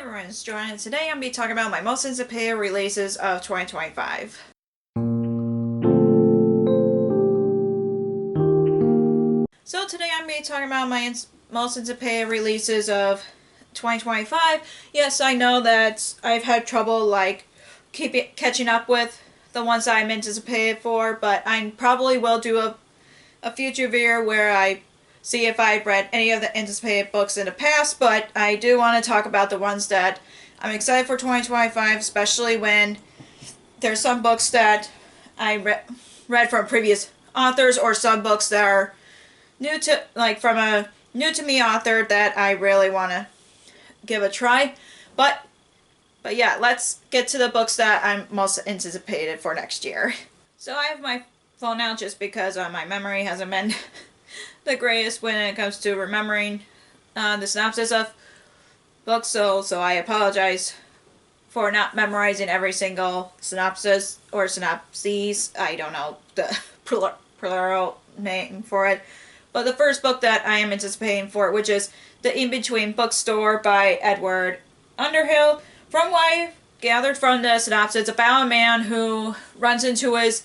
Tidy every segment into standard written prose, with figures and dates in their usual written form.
everyone, it's Joanne, and today I'm going to be talking about my most anticipated releases of 2025. So today I'm going to be talking about my most anticipated releases of 2025. Yes, I know that I've had trouble catching up with the ones that I'm anticipated for, but I probably will do a future video where I see if I've read any of the anticipated books in the past, but I do want to talk about the ones that I'm excited for 2025, especially when there's some books that I read from previous authors, or some books that are new to, from a new to me author that I really want to give a try. But yeah, let's get to the books that I'm most anticipated for next year. So I have my phone out just because my memory hasn't been the greatest when it comes to remembering the synopsis of books, so I apologize for not memorizing every single synopsis or synopses. I don't know the plural name for it. But the first book that I am anticipating for, which is The In-Between Bookstore by Edward Underhill. From what I've gathered from the synopsis, it's about a man who runs into his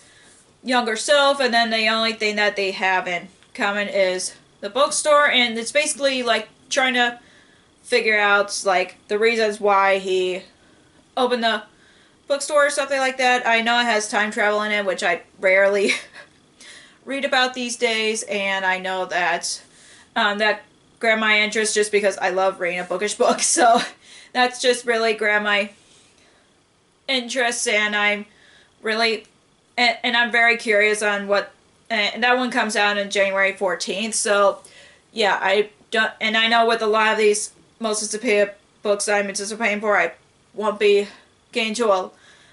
younger self, and then the only thing that they have in common is the bookstore, and it's basically like trying to figure out like the reasons why he opened the bookstore or something like that. I know it has time travel in it, which I rarely read about these days, and I know that that grabbed my interest just because I love reading a bookish book, so that's just really grabbed my interest, and I'm really and I'm very curious on what, and that one comes out on January 14th, so yeah, I don't, and I know with a lot of these most anticipated books I'm anticipating for, I won't be getting to a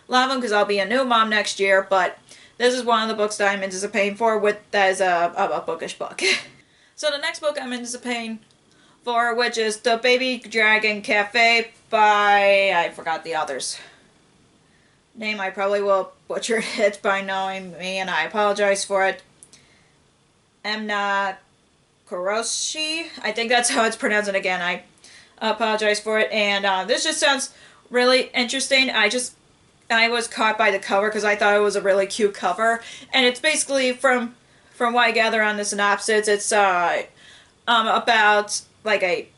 lot of them because I'll be a new mom next year, but this is one of the books that I'm anticipating for, that is a bookish book. So the next book I'm anticipating for, which is The Baby Dragon Cafe by, I forgot the author's name, I probably will butcher it by knowing me, and I apologize for it. Emna Kuroshi, I think that's how it's pronounced, and again, I apologize for it, and this just sounds really interesting. I was caught by the cover because I thought it was a really cute cover, and it's basically, from what I gather on the synopsis, it's about like a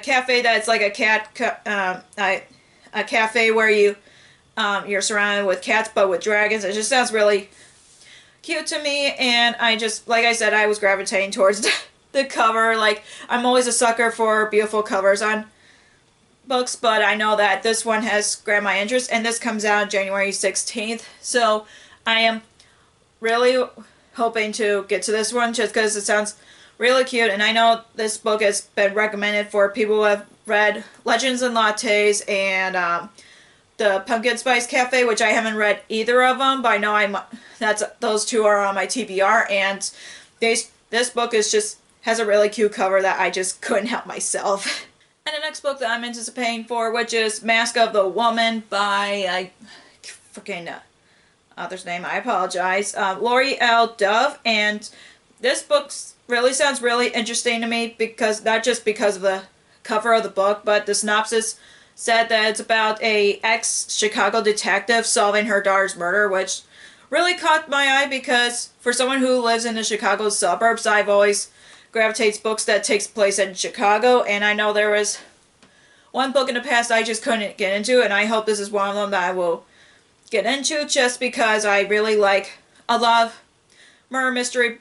cafe that's like a cafe where you're surrounded with cats but with dragons. It just sounds really cute to me, and I just, like I said, I was gravitating towards the cover. Like, I'm always a sucker for beautiful covers on books, but I know that this one has grabbed my interest, and this comes out January 16th, so I am really hoping to get to this one just because it sounds really cute. And I know this book has been recommended for people who have read Legends and Lattes and the Pumpkin Spice Cafe, which I haven't read either of them, but I know those two are on my TBR, and this book has a really cute cover that I just couldn't help myself. And the next book that I'm anticipating for, which is Mask of the Woman by, author's name, I apologize, Laurie L. Dove, and this book really sounds really interesting to me, because not just because of the cover of the book, but the synopsis said that it's about a ex-Chicago detective solving her daughter's murder, which really caught my eye because for someone who lives in the Chicago suburbs, I've always gravitated books that takes place in Chicago, and I know there was one book in the past I just couldn't get into, and I hope this is one of them that I will get into just because I really like a lot of murder mystery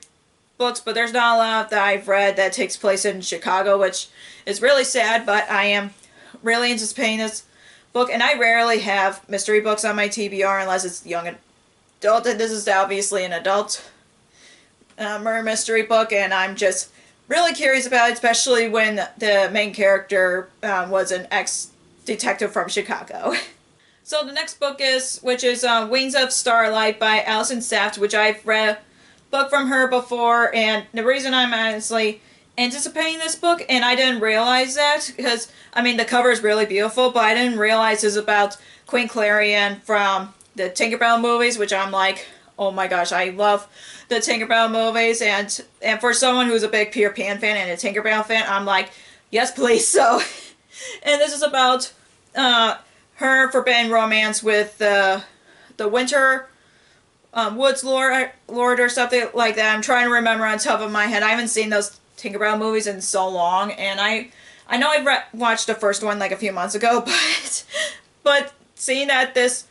books, but there's not a lot that I've read that takes place in Chicago, which is really sad, but I am really anticipating this book, and I rarely have mystery books on my TBR unless it's young adult, and this is obviously an adult murder mystery book, and I'm just really curious about it, especially when the main character was an ex-detective from Chicago. So the next book which is Wings of Starlight by Allison Saft, which I've read a book from her before, and the reason I'm honestly anticipating this book, and I didn't realize that, because, I mean, the cover is really beautiful, but I didn't realize it's about Queen Clarion from the Tinkerbell movies, which I'm like, oh my gosh, I love the Tinkerbell movies, and for someone who's a big Peter Pan fan and a Tinkerbell fan, I'm like, yes please. So And this is about her forbidden romance with the Winter Woods Lord or something like that. I'm trying to remember on top of my head. I haven't seen those Tinkerbell movies in so long, and I know I watched the first one like a few months ago, but seeing that this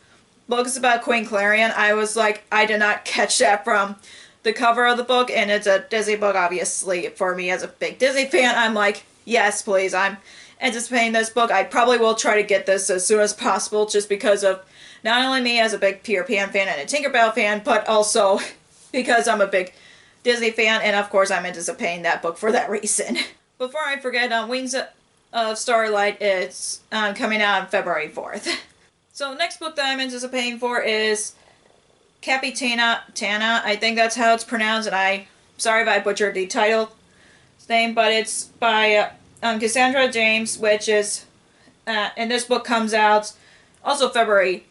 book is about Queen Clarion, I was like, I did not catch that from the cover of the book, and it's a Disney book, obviously. For me as a big Disney fan, I'm like, yes, please, I'm anticipating this book. I probably will try to get this as soon as possible, just because of not only me as a big Peter Pan fan and a Tinkerbell fan, but also because I'm a big Disney fan, and of course I'm anticipating that book for that reason. Before I forget, Wings of Starlight is coming out on February 4th. So the next book that I'm anticipating for is Capitana Tana. I think that's how it's pronounced, and I'm sorry if I butchered the title name, but it's by Cassandra James, which is, and this book comes out also February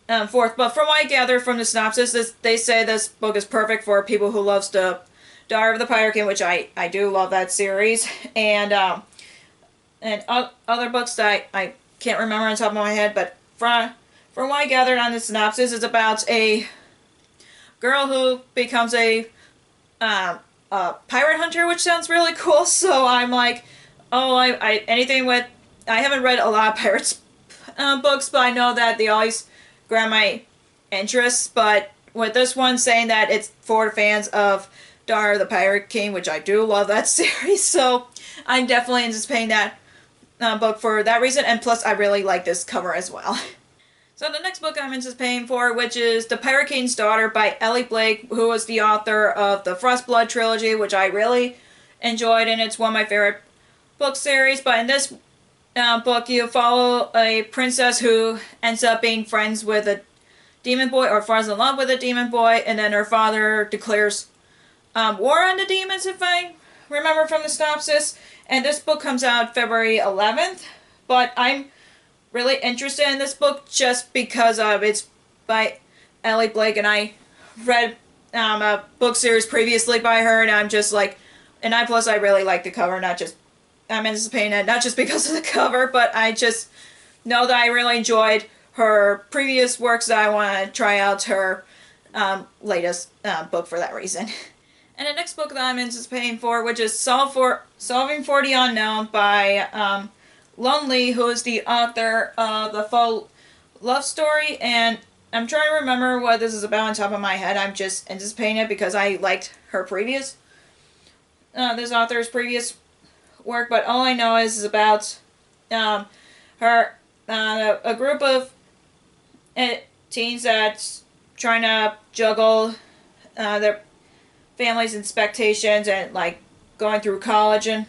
4th. But from what I gather from the synopsis, they say this book is perfect for people who loves the Daughter of the Pirate King, which I do love that series, and other books that I can't remember on top of my head, but from what I gathered on the synopsis, it's about a girl who becomes a pirate hunter, which sounds really cool. So I'm like, oh, I anything with, I haven't read a lot of pirates books, but I know that they always grab my interest. But with this one saying that it's for the fans of Daughter of the Pirate King, which I do love that series, so I'm definitely anticipating that book for that reason, and plus I really like this cover as well. So the next book I'm anticipating for, which is The Pirate King's Daughter by Ellie Blake, who was the author of the Frostblood trilogy, which I really enjoyed, and it's one of my favorite book series. But in this book, you follow a princess who ends up being friends with a demon boy, or falls in love with a demon boy, and then her father declares war on the demons, if I remember from the synopsis. And this book comes out February 11th, but I'm really interested in this book just because it's by Ellie Blake, and I read a book series previously by her, and I'm just like, and plus I really like the cover, I'm anticipating it not just because of the cover, but I just know that I really enjoyed her previous works, that I want to try out her latest book for that reason. And the next book that I'm anticipating for, which is Solving for the Unknown by Lon Lee, who is the author of The Faux Love Story. And I'm trying to remember what this is about on top of my head. I'm just anticipating it because I liked her previous, this author's previous work. But all I know is about her, a group of teens that's trying to juggle their families' expectations and like going through college and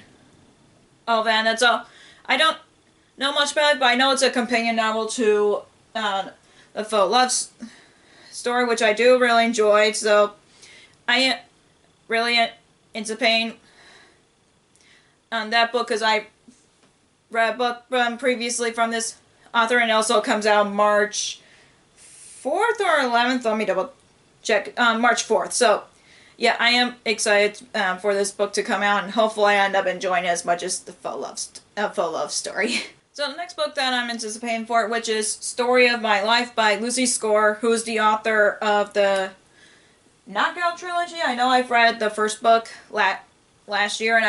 all that. And that's all. I don't know much about it, but I know it's a companion novel to The Faux Love Story, which I do really enjoy. So I am really anticipating that book, because I read a book previously from this author, and it also comes out March 4th or 11th. Let me double check. March 4th. So yeah, I am excited for this book to come out, and hopefully I end up enjoying it as much as The Faux Love Story. So the next book that I'm anticipating for, which is Story of My Life by Lucy Score, who's the author of the Knockout trilogy. I know I've read the first book last year,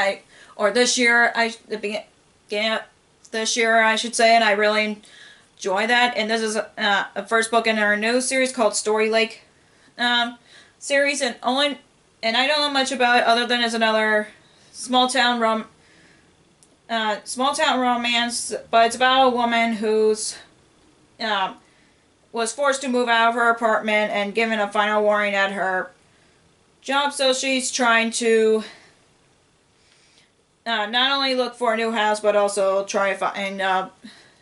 this year, the beginning of this year, I should say, and I really enjoy that. And this is a first book in her new series called Story Lake series, and I don't know much about it other than it's another small town romance, but it's about a woman who's was forced to move out of her apartment and given a final warning at her job, so she's trying to not only look for a new house, but also try to find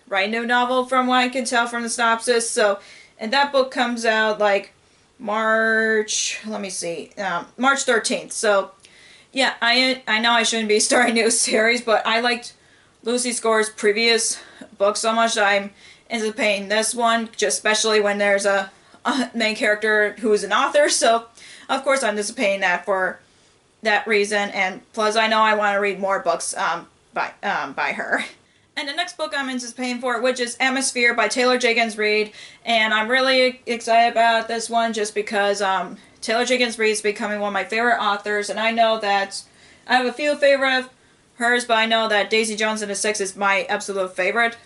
write a new novel, from what I can tell from the synopsis. So, and that book comes out like March 13th. So yeah, I know I shouldn't be starting a new series, but I liked Lucy Score's previous book so much that I'm anticipating this one, just especially when there's a main character who's an author. So of course I'm anticipating that for that reason, and plus I know I want to read more books by her. And the next book I'm anticipating for, which is Atmosphere by Taylor Jenkins Reid, and I'm really excited about this one just because Taylor Jenkins Reid is becoming one of my favorite authors, and I know that I have a few favorite of hers, but I know that Daisy Jones and the Six is my absolute favorite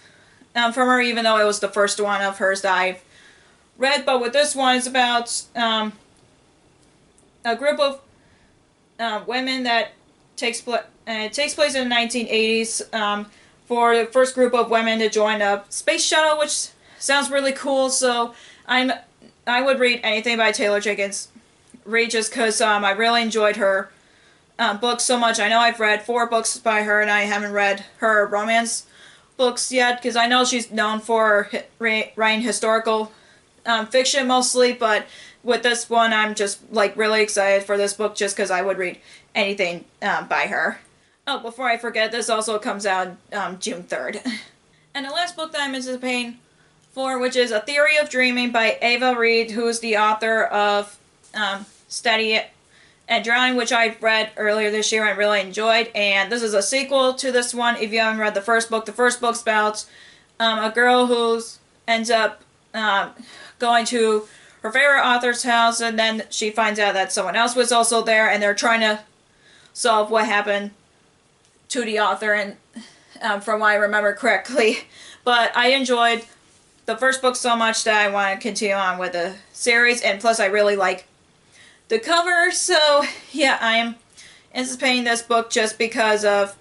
from her, even though it was the first one of hers that I've read. But with this one, it's about a group of women that takes place in the 1980s for the first group of women to join a space shuttle, which sounds really cool. So I would read anything by Taylor Jenkins Reid just because I really enjoyed her books so much. I know I've read 4 books by her, and I haven't read her romance books yet because I know she's known for writing historical fiction mostly, but with this one I'm just like really excited for this book just because I would read anything by her. Oh, before I forget, this also comes out June 3rd. And the last book that I'm anticipating for, which is A Theory of Dreaming by Ava Reid, who is the author of Steady and Drowning, which I read earlier this year and really enjoyed. And this is a sequel to this one if you haven't read the first book. The first book's about a girl who ends up going to her favorite author's house, and then she finds out that someone else was also there, and they're trying to solve what happened to the author, and from what I remember correctly. But I enjoyed the first book so much that I want to continue on with the series, and plus I really like the cover, so yeah, I am anticipating this book just because of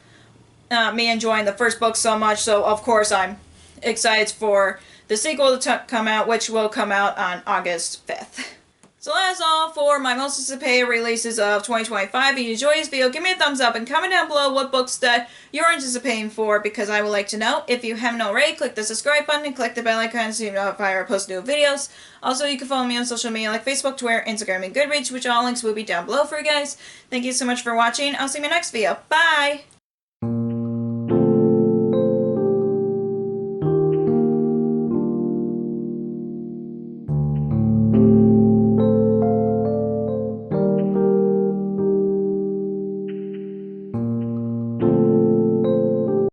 me enjoying the first book so much, so of course I'm excited for the sequel to come out, which will come out on August 5th. So that's all for my most anticipated releases of 2025. If you enjoyed this video, give me a thumbs up and comment down below what books that you're anticipating for, because I would like to know. If you haven't already, click the subscribe button and click the bell icon so you know if I ever post new videos. Also, you can follow me on social media like Facebook, Twitter, Instagram, and Goodreads, which all links will be down below for you guys. Thank you so much for watching. I'll see you in my next video. Bye!